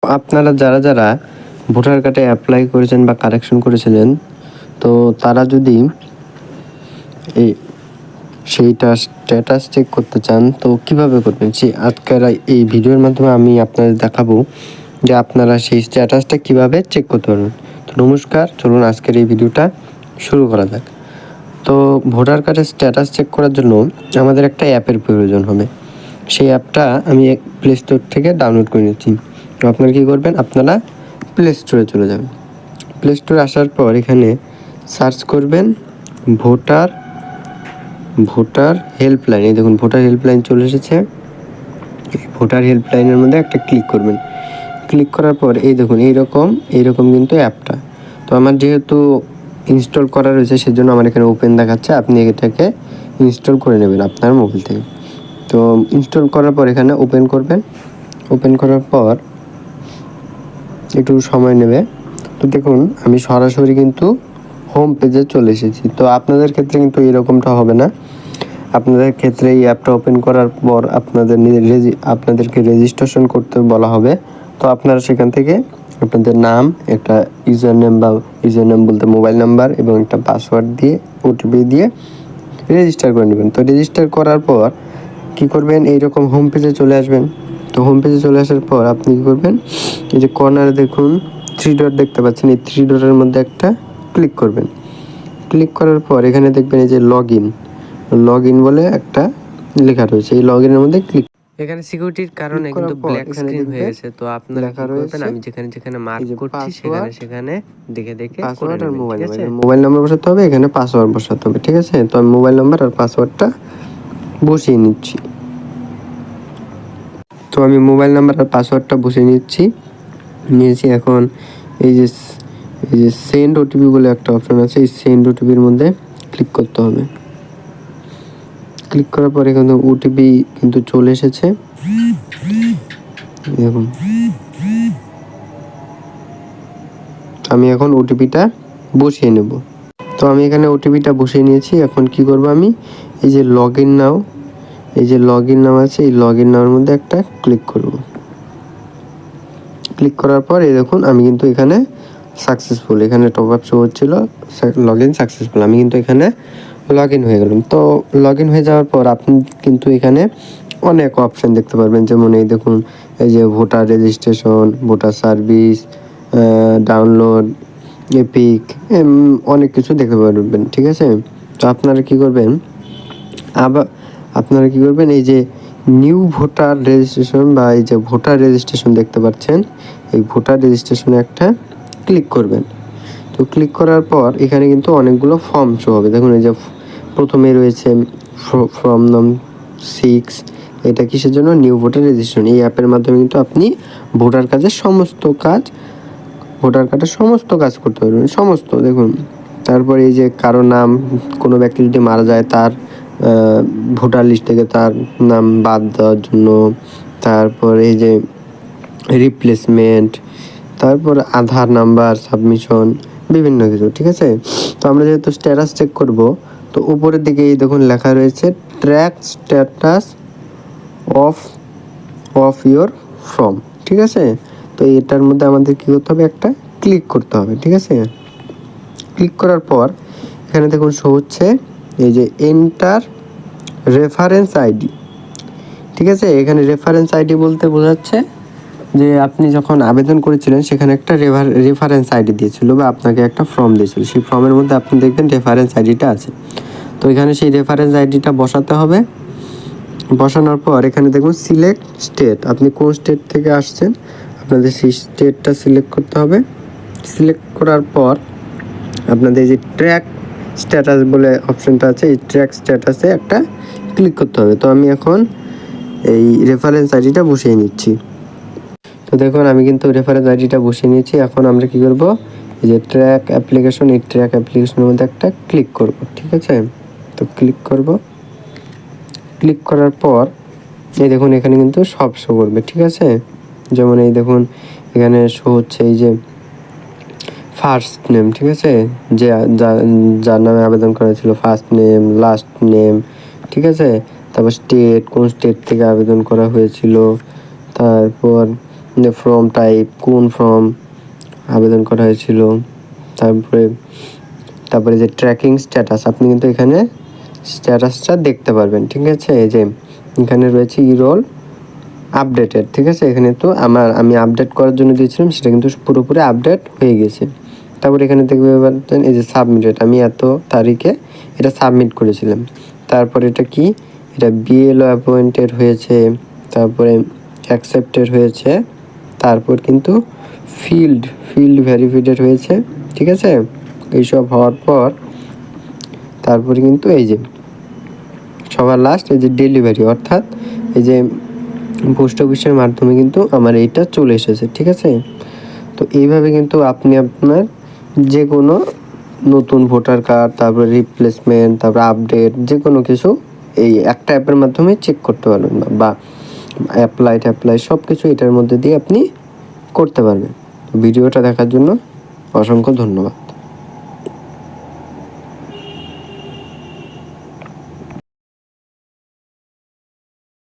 আপনারা যারা যারা ভোটার কার্ডে অ্যাপ্লাই করেছেন বা কারেকশন করেছিলেন, তো তারা যদি এই সেইটা স্ট্যাটাস চেক করতে চান, তো কিভাবে করবেন আজকের এই ভিডিওর মাধ্যমে আমি আপনাদের দেখাবো যে আপনারা সেই স্ট্যাটাসটা কিভাবে চেক করতে পারবেন। তো নমস্কার, চলুন আজকের এই ভিডিওটা শুরু করা যাক। তো ভোটার কার্ডের স্ট্যাটাস চেক করার জন্য আমাদের একটা অ্যাপের প্রয়োজন হবে। সেই অ্যাপটা আমি প্লে স্টোর থেকে ডাউনলোড করে নিচ্ছি। তো আপনারা কী করবেন, আপনারা প্লে স্টোরে চলে যাবেন। প্লে স্টোরে আসার পর এখানে সার্চ করবেন ভোটার ভোটার হেল্পলাইন। এই দেখুন ভোটার হেল্পলাইন চলে এসেছে। ভোটার হেল্পলাইনের মধ্যে একটা ক্লিক করবেন। ক্লিক করার পর এই দেখুন এইরকম কিন্তু অ্যাপটা। তো আমার যেহেতু ইনস্টল করা রয়েছে সেজন্য আমার এখানে ওপেন দেখাচ্ছে। আপনি এটাকে ইনস্টল করে নেবেন আপনার মোবাইল থেকে। তো ইনস্টল করার পর এখানে ওপেন করবেন। ওপেন করার পর একটু সময় নেবে। তো দেখুন আমি সরাসরি কিন্তু হোম পেজে চলে এসেছি। তো আপনাদের ক্ষেত্রে কিন্তু এরকমটা হবে না। আপনাদের ক্ষেত্রে এই অ্যাপটা ওপেন করার পর আপনাদেরকে রেজিস্ট্রেশন করতে বলা হবে। তো আপনারা সেখান থেকে আপনাদের নাম, একটা ইউজার নেম বলতে মোবাইল নাম্বার এবং একটা পাসওয়ার্ড দিয়ে ওটিপি দিয়ে রেজিস্টার করে নেবেন। তো রেজিস্টার করার পর কী করবেন, এইরকম হোম পেজে চলে আসবেন। তো হোম পেজে চলে আসার পর আপনি কী করবেন, এই যে কর্নারে দেখুন 3 ডট দেখতে পাচ্ছেন, এই 3 ডটের মধ্যে একটা ক্লিক করবেন। ক্লিক করার পর এখানে দেখবেন এই যে লগ ইন বলে একটা লেখা রয়েছে। এই লগ ইনের মধ্যে ক্লিক, এখানে সিকিউরিটির কারণে কিন্তু ব্ল্যাক স্ক্রিন হয়ে গেছে। তো আপনারা কি করবেন, আমি যেখানে মার্ক করছি সেখানে দেখে পাসওয়ার্ড আর মোবাইল নাম্বার বসাতে হবে। এখানে পাসওয়ার্ড বসাতে হবে, ঠিক আছে? তো আমি মোবাইল নাম্বার আর পাসওয়ার্ডটা বসিয়ে নিচ্ছি। তো আমি মোবাইল নাম্বার আর পাসওয়ার্ডটা বসিয়ে নিয়েছি। এখন এই যে সেন্ড ওটিপি বলে একটা অপশন আছে, এই সেন্ড ওটিপির মধ্যে ক্লিক করতে হবে। ক্লিক করার পরে এখানে ওটিপি কিন্তু চলে এসেছে। দেখুন আমি এখন ওটিপিটা বসিয়ে নেব। তো আমি এখানে ওটিপিটা বসিয়ে নিয়েছি। এখন কি করব, আমি এই যে লগ ইন নাও আছে, এই লগ ইন নাওর মধ্যে একটা ক্লিক করব। ক্লিক করার পর এই দেখুন আমি কিন্তু এখানে সাকসেসফুল, এখানে টপ আপ শো হচ্ছিল লগ ইন সাকসেসফুল। আমি কিন্তু এখানে লগ ইন হয়ে গেলাম। তো লগ ইন হয়ে যাওয়ার পর আপনি কিন্তু এখানে অনেক অপশান দেখতে পারবেন। যেমন এই দেখুন এই যে voter registration, voter service, download, epic, অনেক কিছু দেখতে পারবেন, ঠিক আছে? তো আপনারা কি করবেন, এই যে নিউ ভোটার রেজিস্ট্রেশন বা এই যে ভোটার রেজিস্ট্রেশন দেখতে পাচ্ছেন, এই ভোটার রেজিস্ট্রেশনে একটা ক্লিক করবেন। তো ক্লিক করার পর এখানে কিন্তু অনেকগুলো ফর্ম শো হবে। দেখুন এই যে প্রথমে রয়েছে ফর্ম নাম 6। এটা কিসের জন্য, নিউ ভোটার রেজিস্ট্রেশন। এই অ্যাপের মাধ্যমে কিন্তু আপনি ভোটার কার্ডের সমস্ত কাজ করতে পারবেন, সমস্ত। দেখুন তারপরে এই যে কারো নাম, কোনো ব্যক্তি যদি মারা যায় তার ভোটার লিস্ট থেকে তার নাম বাদ দেওয়ার জন্য, তারপর এই যে রিপ্লেসমেন্ট, তারপর আধার নাম্বার সাবমিশন, বিভিন্ন কিছু, ঠিক আছে? তো আমরা যেহেতু স্ট্যাটাস চেক করব, তো উপরের দিকে এই দেখুন লেখা রয়েছে track status of your form, ঠিক আছে? তো এটার মধ্যে আমাদের কী করতে হবে, একটা ক্লিক করতে হবে, ঠিক আছে? ক্লিক করার পর এখানে দেখুন শো হচ্ছে এই যে এন্টার রেফারেন্স আইডি, ঠিক আছে? এখানে রেফারেন্স আইডি বলতে বোঝাচ্ছে যে আপনি যখন আবেদন করেছিলেন সেখানে একটা রেফারেন্স আইডি দিয়েছিল বা আপনাকে একটা ফর্ম দিয়েছিল, সেই ফর্মের মধ্যে আপনি দেখবেন রেফারেন্স আইডিটা আছে। তো এখানে সেই রেফারেন্স আইডিটা বসাতে হবে। বসানোর পর এখানে দেখুন সিলেক্ট স্টেট, আপনি কোন স্টেট থেকে আসছেন আপনাদের সেই স্টেটটা সিলেক্ট করতে হবে। সিলেক্ট করার পর আপনাদের যে ট্র্যাক স্ট্যাটাস বলে অপশানটা আছে, এই ট্র্যাক স্ট্যাটাসে একটা ক্লিক করতে হবে। তো আমি এখন এই রেফারেন্স আইডিটা বসিয়ে নিচ্ছি। তো দেখুন আমি কিন্তু রেফারেন্স আইডিটা বসিয়ে নিয়েছি। এখন আমরা কী করব, এই যে ট্র্যাক অ্যাপ্লিকেশন, এই ট্র্যাক অ্যাপ্লিকেশনের মধ্যে একটা ক্লিক করব, ঠিক আছে? তো ক্লিক করব। ক্লিক করার পর এই দেখুন এখানে কিন্তু সব শো করবে, ঠিক আছে? যেমন এই দেখুন এখানে শো হচ্ছে এই যে ফার্স্ট নেম, ঠিক আছে? যে যার নামে আবেদন করা ছিল, ফার্স্ট নেম, লাস্ট নেম, ঠিক আছে? তারপর স্টেট, কোন স্টেট থেকে আবেদন করা হয়েছিল, তারপর ফর্ম টাইপ, কোন ফর্ম আবেদন করা হয়েছিল, তারপরে যে ট্র্যাকিং স্ট্যাটাস, আপনি কিন্তু এখানে স্ট্যাটাসটা দেখতে পারবেন। ঠিক আছে, এই যে এখানে রয়েছে ইরোল আপডেটেড। ঠিক আছে, এখানে তো আমি আপডেট করার জন্য দিয়েছিলাম, সেটা কিন্তু পুরোপুরি আপডেট হয়ে গেছে। তারপর এখানে দেখতে পাচ্ছেন এই যে সাবমিটেড, আমি এত তারিখে এটা সাবমিট করেছিলাম। তারপর এটা কি, এটা বিএলও অ্যাপয়েন্টেড হয়েছে, তারপরে অ্যাকসেপ্টেড হয়েছে, তারপর কিন্তু ফিল্ড ভেরিফাইড হয়েছে। ঠিক আছে, এইসব হওয়ার পর তারপরে কিন্তু এই যে সবার লাস্ট এই যে ডেলিভারি, অর্থাৎ এই যে পোস্ট অফিসের মাধ্যমে কিন্তু আমার এইটা চলে এসেছে। ঠিক আছে, তো এইভাবে কিন্তু আপনি আপনার যে কোনো নতুন ভোটার কার্ড, তারপরে রিপ্লেসমেন্ট, তারপরে আপডেট, যে কোনো কিছু এই একটা অ্যাপের মাধ্যমে চেক করতে পারবেন, বা অ্যাপ্লাই সব কিছু এটার মধ্যে দিয়ে আপনি করতে পারবেন। ভিডিওটা দেখার জন্য অসংখ্য ধন্যবাদ।